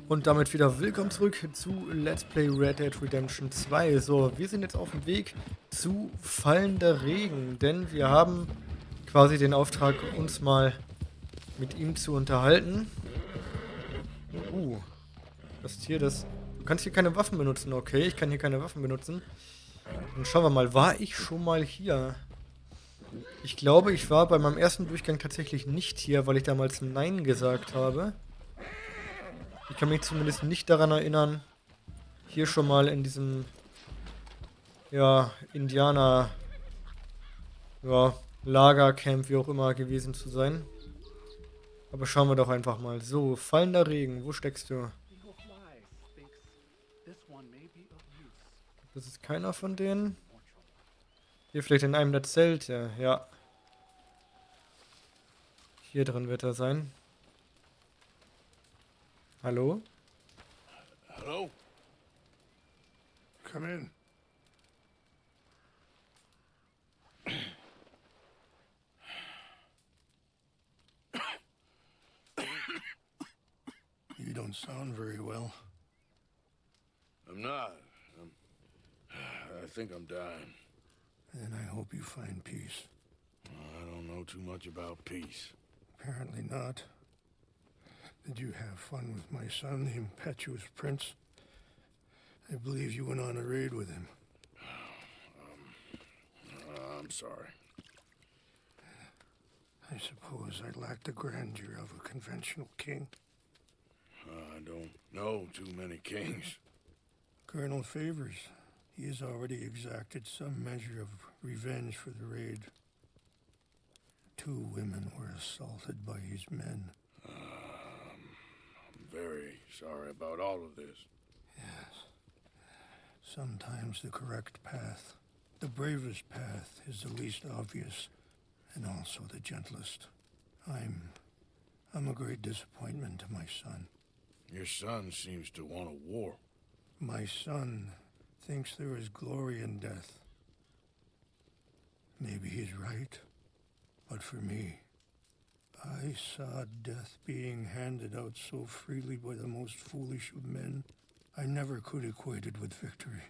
Und damit wieder willkommen zurück zu Let's Play Red Dead Redemption 2. So, wir sind jetzt auf dem Weg zu fallender Regen, denn wir haben quasi den Auftrag, uns mal mit ihm zu unterhalten. Das Tier, das... Du kannst hier keine Waffen benutzen, okay, ich kann hier keine Waffen benutzen. Dann schauen wir mal, war ich schon mal hier? Ich glaube, ich war bei meinem ersten Durchgang tatsächlich nicht hier, weil ich damals Nein gesagt habe. Ich kann mich zumindest nicht daran erinnern, hier schon mal in diesem, ja, Indianer, ja, Lagercamp, wie auch immer, gewesen zu sein. Aber schauen wir doch einfach mal. So, fallender Regen, wo steckst du? Das ist keiner von denen. Hier vielleicht in einem der Zelte, ja. Hier drin wird er sein. Hallo? Hello? Come in. You don't sound very well. I'm not. I think I'm dying. And I hope you find peace. I don't know too much about peace. Apparently not. Did you have fun with my son, the impetuous prince? I believe you went on a raid with him. I'm sorry. I suppose I lack the grandeur of a conventional king. I don't know too many kings. Colonel Favors, he has already exacted some measure of revenge for the raid. 2 women were assaulted by his men. Very sorry about all of this. Yes. Sometimes the correct path, the bravest path, is the least obvious, and also the gentlest. I'm a great disappointment to my son. Your son seems to want a war. My son thinks there is glory in death. Maybe he's right, but for me, I saw death being handed out so freely by the most foolish of men, I never could equate it with victory.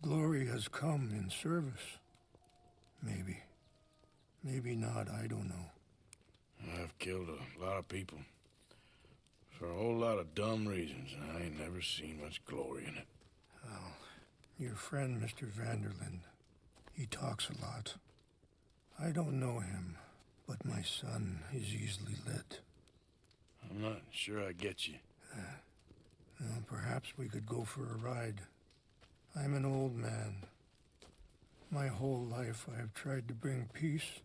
Glory has come in service. Maybe. Maybe not, I don't know. I've killed a lot of people. For a whole lot of dumb reasons, and I ain't never seen much glory in it. Well, your friend, Mr. Van-der-Linde, he talks a lot. I don't know him. But my son is easily led. I'm not sure I get you. Well, perhaps we could go for a ride. I'm an old man. My whole life I have tried to bring peace.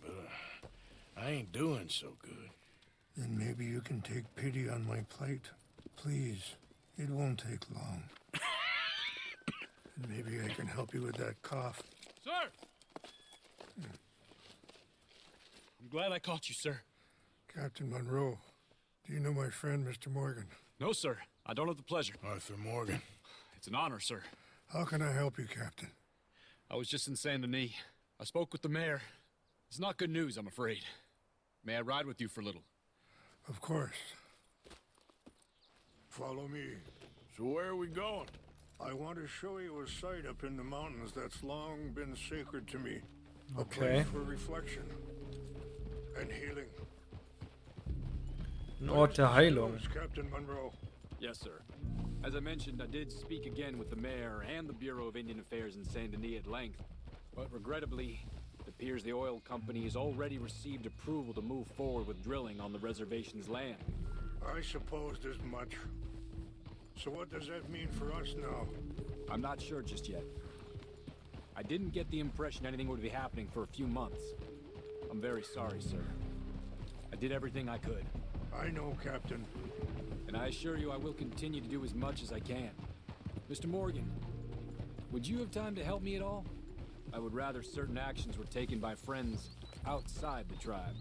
But I ain't doing so good. Then maybe you can take pity on my plight. Please, it won't take long. And maybe I can help you with that cough. Sir! I'm glad I caught you, sir. Captain Monroe, do you know my friend, Mr. Morgan? No, sir. I don't have the pleasure. Arthur Morgan. It's an honor, sir. How can I help you, Captain? I was just in Saint Denis. I spoke with the mayor. It's not good news, I'm afraid. May I ride with you for a little? Of course. Follow me. So where are we going? I want to show you a site up in the mountains that's long been sacred to me. A place for reflection. And healing. Ein Ort der Heilung. Captain Monroe. Yes, sir. As I mentioned, I did speak again with the mayor and the Bureau of Indian Affairs in Saint Denis at length. But regrettably, it appears the oil company has already received approval to move forward with drilling on the reservation's land. I supposed as much. So what does that mean for us now? I'm not sure just yet. I didn't get the impression anything would be happening for a few months. I'm very sorry, sir. I did everything I could. I know, Captain. And I assure you I will continue to do as much as I can. Mr. Morgan, would you have time to help me at all? I would rather certain actions were taken by friends outside the tribe.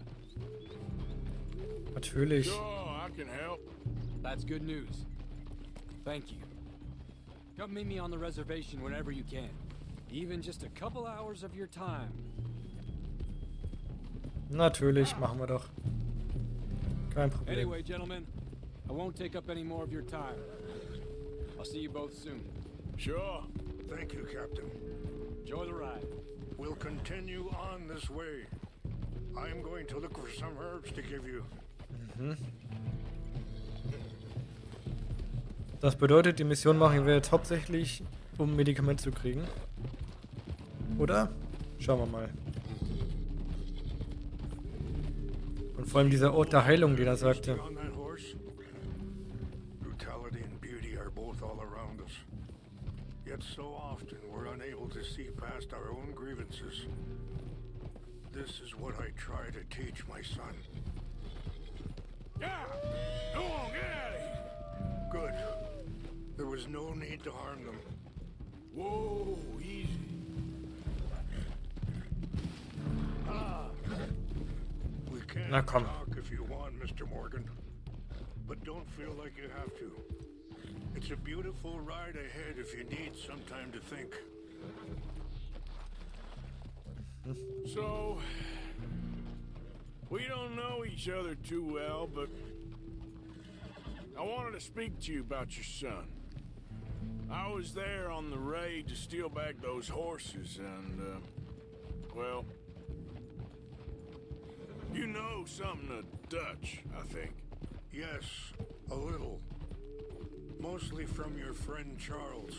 Natürlich. Sure, I can help. That's good news. Thank you. Come meet me on the reservation whenever you can. Even just a couple hours of your time. Natürlich, machen wir doch. Kein Problem. Anyway, gentlemen, I won't take up any more of your time. I'll see you both soon. Sure. Thank you, Captain. Enjoy the ride. We'll continue on this way. I'm going to look for some herbs to give you. Das bedeutet, die Mission machen wir jetzt hauptsächlich, um Medikamente zu kriegen. Oder? Schauen wir mal. Und vor allem dieser Ort der Heilung, den er sagte. Brutality and beauty are both all around us. Yet so often we're unable to see past our own grievances. This is what I try to teach my son. Yeah! Go on, get out of here! Good. There was no need to harm them. Whoa, easy. We can talk if you want, Mr. Morgan. But don't feel like you have to. It's a beautiful ride ahead if you need some time to think. So, we don't know each other too well, but I wanted to speak to you about your son. I was there on the raid to steal back those horses, and, well, you know something of Dutch, I think. Yes, a little. Mostly from your friend Charles.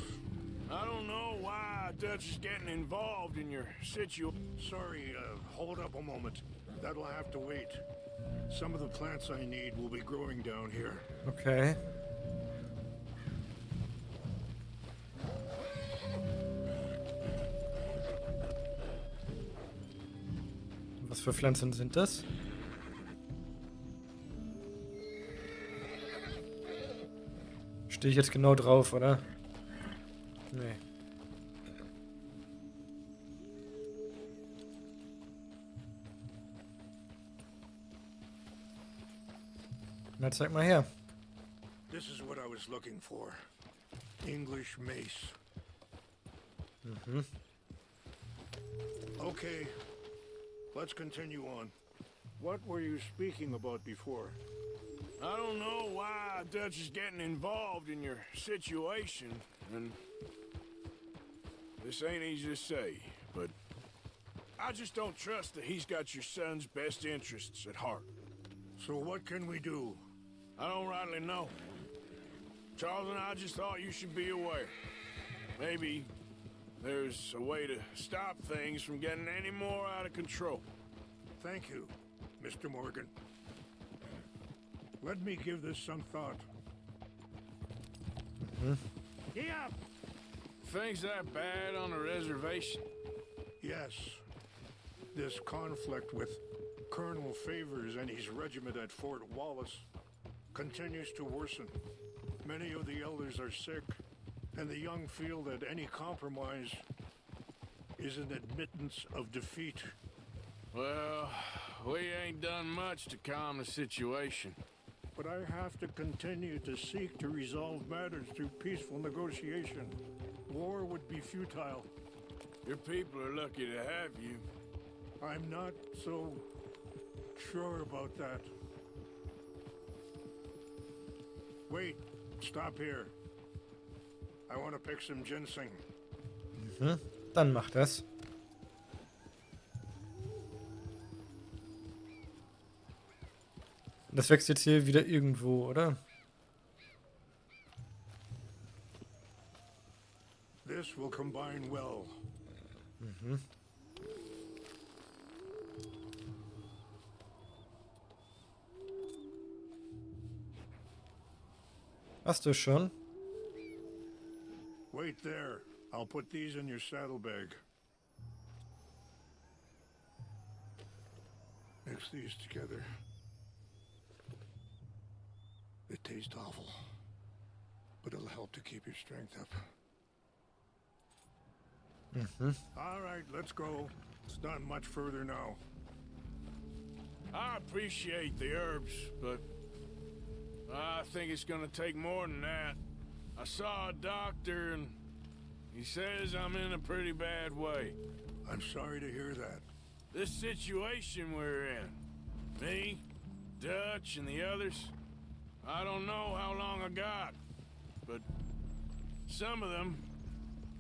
I don't know why Dutch is getting involved in your situation. Sorry, hold up a moment. That'll have to wait. Some of the plants I need will be growing down here. Okay. Was für Pflanzen sind das? Stehe ich jetzt genau drauf, oder? Nee. Na, zeig mal her. This is what I was looking for. English mace. Okay. Let's continue on. What were you speaking about before? I don't know why Dutch is getting involved in your situation, and this ain't easy to say, but I just don't trust that he's got your son's best interests at heart. So what can we do? I don't rightly know. Charles and I just thought you should be aware. Maybe there's a way to stop things from getting any more out of control. Thank you, Mr. Morgan. Let me give this some thought. Yeah. Things that bad on a reservation? Yes. This conflict with Colonel Favors and his regiment at Fort Wallace continues to worsen. Many of the elders are sick, and the young feel that any compromise is an admittance of defeat. Well, we ain't done much to calm the situation. But I have to continue to seek to resolve matters through peaceful negotiation. War would be futile. Your people are lucky to have you. I'm not so sure about that. Wait, stop here. I want to pick some ginseng. Dann mach das. Das wächst jetzt hier wieder irgendwo, oder? This will combine well. Hast du schon? Wait there. I'll put these in your saddlebag. Mix these together. They taste awful, but it'll help to keep your strength up. All right, let's go. It's not much further now. I appreciate the herbs, but I think it's gonna take more than that. I saw a doctor and he says I'm in a pretty bad way. I'm sorry to hear that. This situation we're in, me, Dutch and the others, I don't know how long I got, but some of them,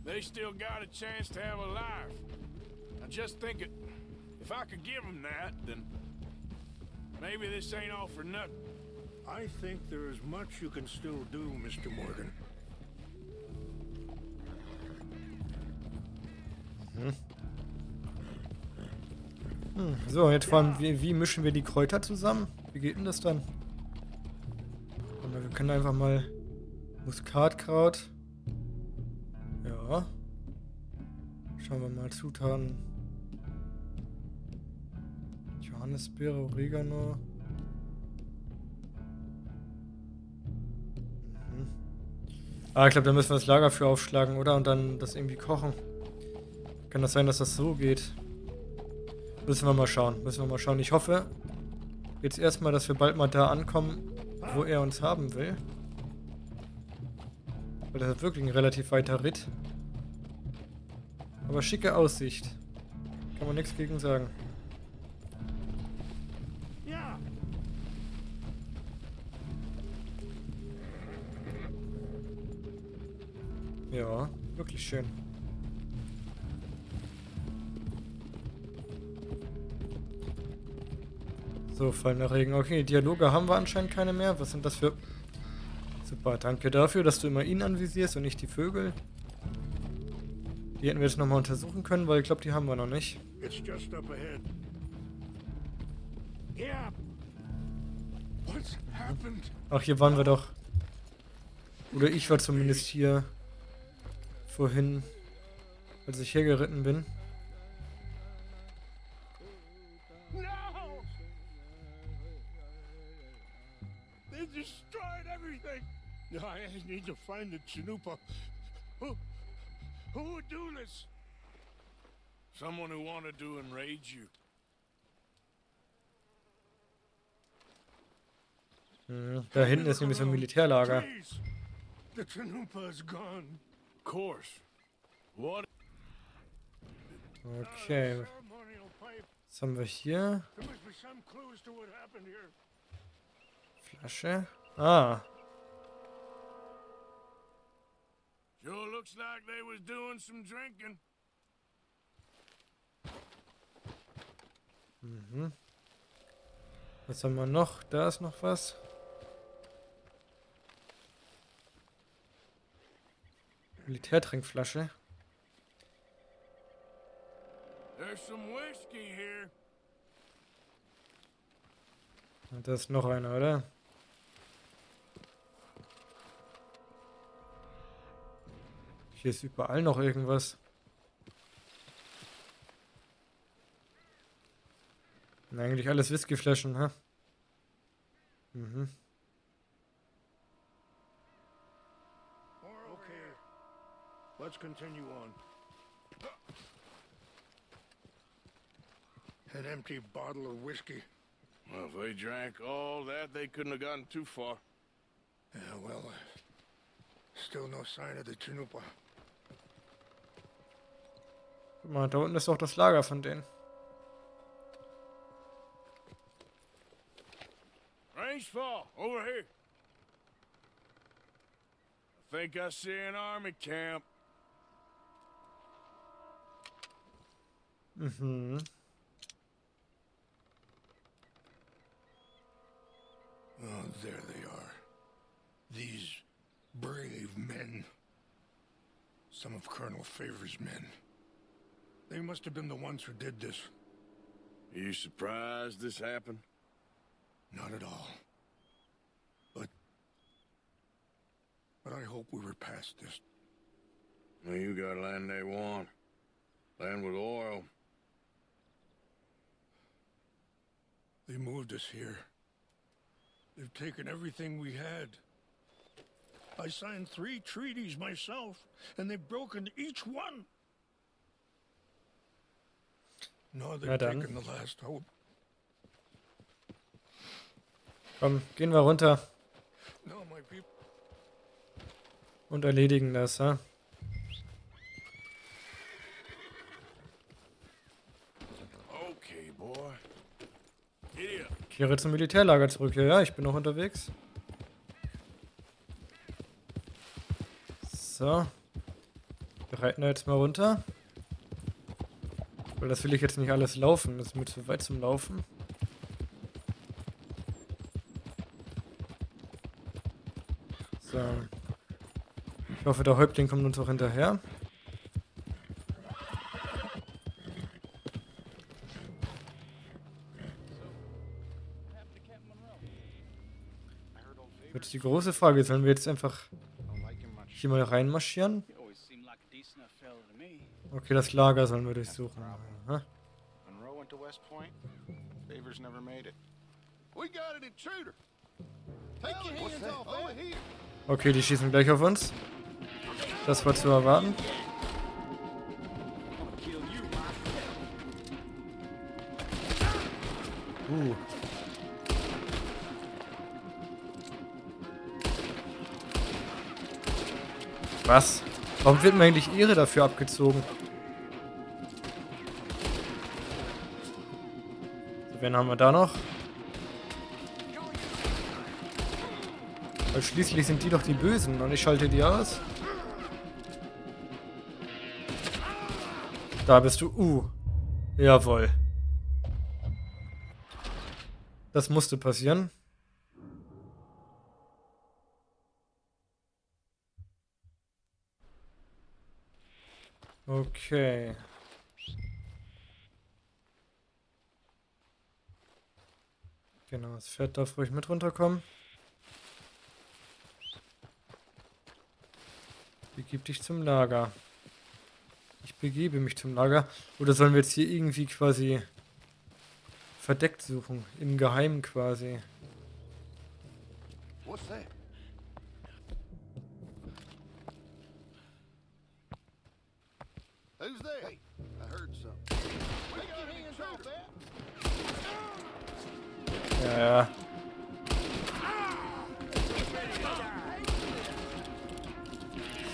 they still got a chance to have a life. I just think if I could give them that, then maybe this ain't all for nothing. I think there is much you can still do, Mr. Morgan. So, jetzt vor allem, wie mischen wir die Kräuter zusammen? Wie geht denn das dann? Wir können einfach mal Muskatkraut. Ja. Schauen wir mal, Zutaten. Johannisbeere, Oregano. Ich glaube, da müssen wir das Lager für aufschlagen, oder? Und dann das irgendwie kochen. Kann das sein, dass das so geht? Müssen wir mal schauen. Ich hoffe jetzt erstmal, dass wir bald mal da ankommen, wo er uns haben will. Weil das ist wirklich ein relativ weiter Ritt. Aber schicke Aussicht. Kann man nichts gegen sagen. Ja. Ja, wirklich schön. So, fallender Regen. Okay, Dialoge haben wir anscheinend keine mehr. Was sind das für... Super, danke dafür, dass du immer ihn anvisierst und nicht die Vögel. Die hätten wir jetzt nochmal untersuchen können, weil ich glaube, die haben wir noch nicht. It's just up ahead. Yeah. What's happened? Ach, hier waren wir doch. Oder ich war zumindest hier vorhin, als ich hergeritten bin. No! They destroyed everything. I need to find the Chanupa. Who would do this? Someone who wanted to enrage you. Da hinten ist nämlich so ein Militärlager. Please. The Chanupa is gone. Of course. What? Okay. Ceremonial pipe. Was haben wir hier? There must be some clues to what happened here. Flasche. Ah. Sure looks like they was doing some drinking. Was haben wir noch? Da ist noch was. Militärtrinkflasche. There's some whiskey here. Und da ist noch einer, oder? Hier ist überall noch irgendwas. Und eigentlich alles Whiskyflaschen, hä? Okay. Let's continue on. An empty bottle of whiskey. Well, if they drank all that, they couldn't have gotten too far. Yeah, well, still no sign of the Chanupa. Guck mal, da unten ist doch das Lager von denen. Rangefall, over here. I think I see an army camp. Oh, there they are. These brave men. Some of Colonel Favor's men. They must have been the ones who did this. Are you surprised this happened? Not at all. But I hope we were past this. Well, you got land they want. Land with oil. They moved us here. They've taken everything we had. I signed 3 treaties myself, and they've broken each one. No, they've taken the last hope. Komm, gehen wir runter No, my people. und erledigen das, ha? Okay, boy. Giddy up. Kehre zum Militärlager zurück. Ja, ja, ich bin noch unterwegs. So. Wir reiten da jetzt mal runter. Weil das will ich jetzt nicht alles laufen. Das ist mir zu weit zum Laufen. So. Ich hoffe, der Häuptling kommt uns auch hinterher. Jetzt die große Frage, sollen wir jetzt einfach hier mal reinmarschieren? Okay, das Lager sollen wir durchsuchen. Aha. Okay, die schießen gleich auf uns. Das war zu erwarten. Was? Warum wird mir eigentlich Ehre dafür abgezogen? So, wen haben wir da noch? Weil schließlich sind die doch die Bösen und ich schalte die aus. Da bist du. Jawohl. Das musste passieren. Okay. Genau, das Pferd darf ruhig mit runterkommen. Begib dich zum Lager. Ich begebe mich zum Lager. Oder sollen wir jetzt hier irgendwie quasi verdeckt suchen? Im Geheimen quasi. What's that? Who's there? Hey, I heard something. We got hands off that. Ja, ja.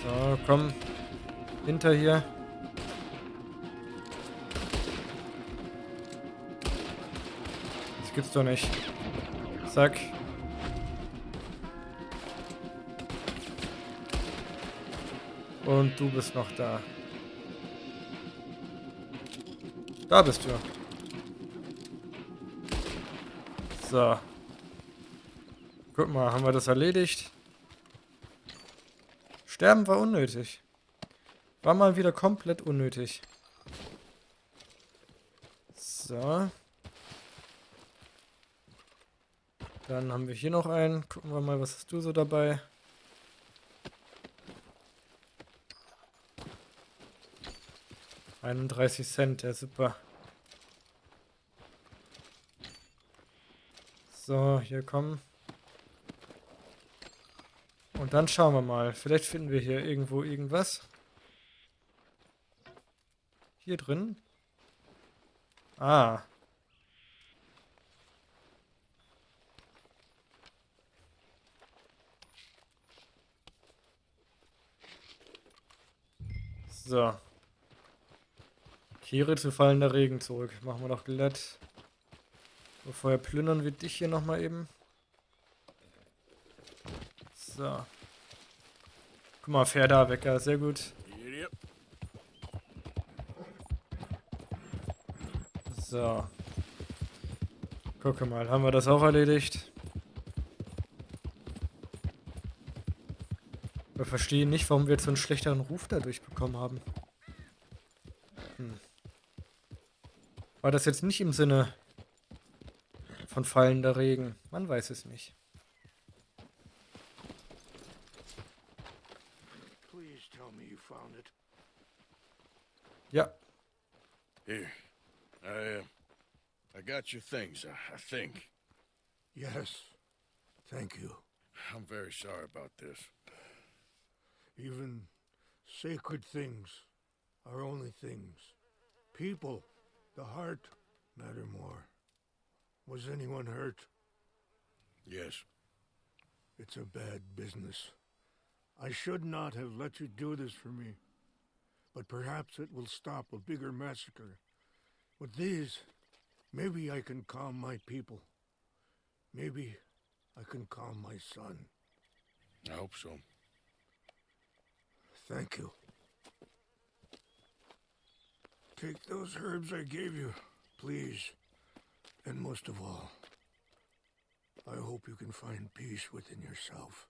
So, komm. Hinter hier. Das gibt's doch nicht. Zack. Und du bist noch da. Da bist du. So. Guck mal, haben wir das erledigt? Sterben war unnötig. War mal wieder komplett unnötig. So. Dann haben wir hier noch einen. Gucken wir mal, was hast du so dabei? $31, ja super. So, hier kommen. Und dann schauen wir mal. Vielleicht finden wir hier irgendwo irgendwas. Hier drin. Ah. So. Kehre zu fallender Regen zurück. Machen wir doch glatt. Bevor wir plündern, wir dich hier nochmal eben. So. Guck mal, Pferdewecker, sehr gut. So. Gucke mal, haben wir das auch erledigt? Wir verstehen nicht, warum wir jetzt so einen schlechteren Ruf dadurch bekommen haben. War das jetzt nicht im Sinne von fallender Regen? Man weiß es nicht. Please tell me you found it. Ja. Here. I got your things, I think. Yes. Thank you. I'm very sorry about this. Even sacred things are only things. People, the heart, matter more. Was anyone hurt? Yes. It's a bad business. I should not have let you do this for me. But perhaps it will stop a bigger massacre. With these, maybe I can calm my people. Maybe I can calm my son. I hope so. Thank you. Take those herbs I gave you, please. And most of all, I hope you can find peace within yourself.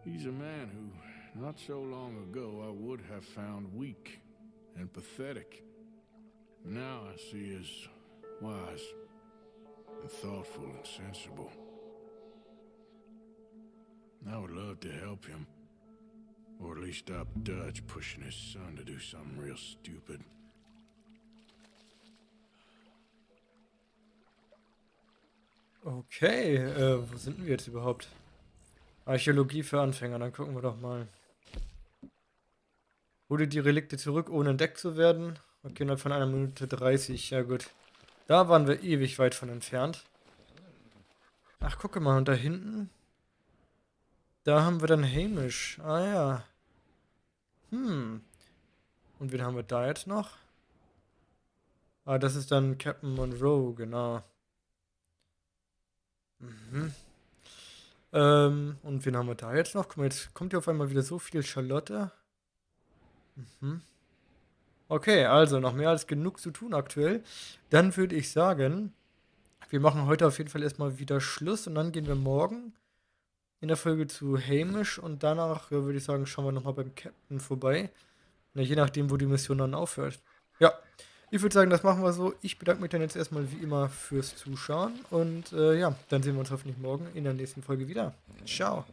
He's a man who, not so long ago, I would have found weak and pathetic. Now I see as wise and thoughtful and sensible. I would love to help him, or at least stop Dutch pushing his son to do something real stupid. Okay, wo sind wir jetzt überhaupt? Archäologie für Anfänger, dann gucken wir doch mal. Hole die Relikte zurück, ohne entdeckt zu werden. Okay, innerhalb von 1 Minute 30, ja gut. Da waren wir ewig weit von entfernt. Ach, gucke mal, und da hinten? Da haben wir dann Hamish. Ah ja. Und wen haben wir da jetzt noch? Ah, das ist dann Captain Monroe, genau. Und wen haben wir da jetzt noch? Guck mal, jetzt kommt hier auf einmal wieder so viel Charlotte. Okay, also noch mehr als genug zu tun aktuell. Dann würde ich sagen, wir machen heute auf jeden Fall erstmal wieder Schluss und dann gehen wir morgen in der Folge zu Hamish und danach, ja, würde ich sagen, schauen wir nochmal beim Captain vorbei. Na, je nachdem, wo die Mission dann aufhört. Ja, ich würde sagen, das machen wir so. Ich bedanke mich dann jetzt erstmal wie immer fürs Zuschauen und ja, dann sehen wir uns hoffentlich morgen in der nächsten Folge wieder. Ciao.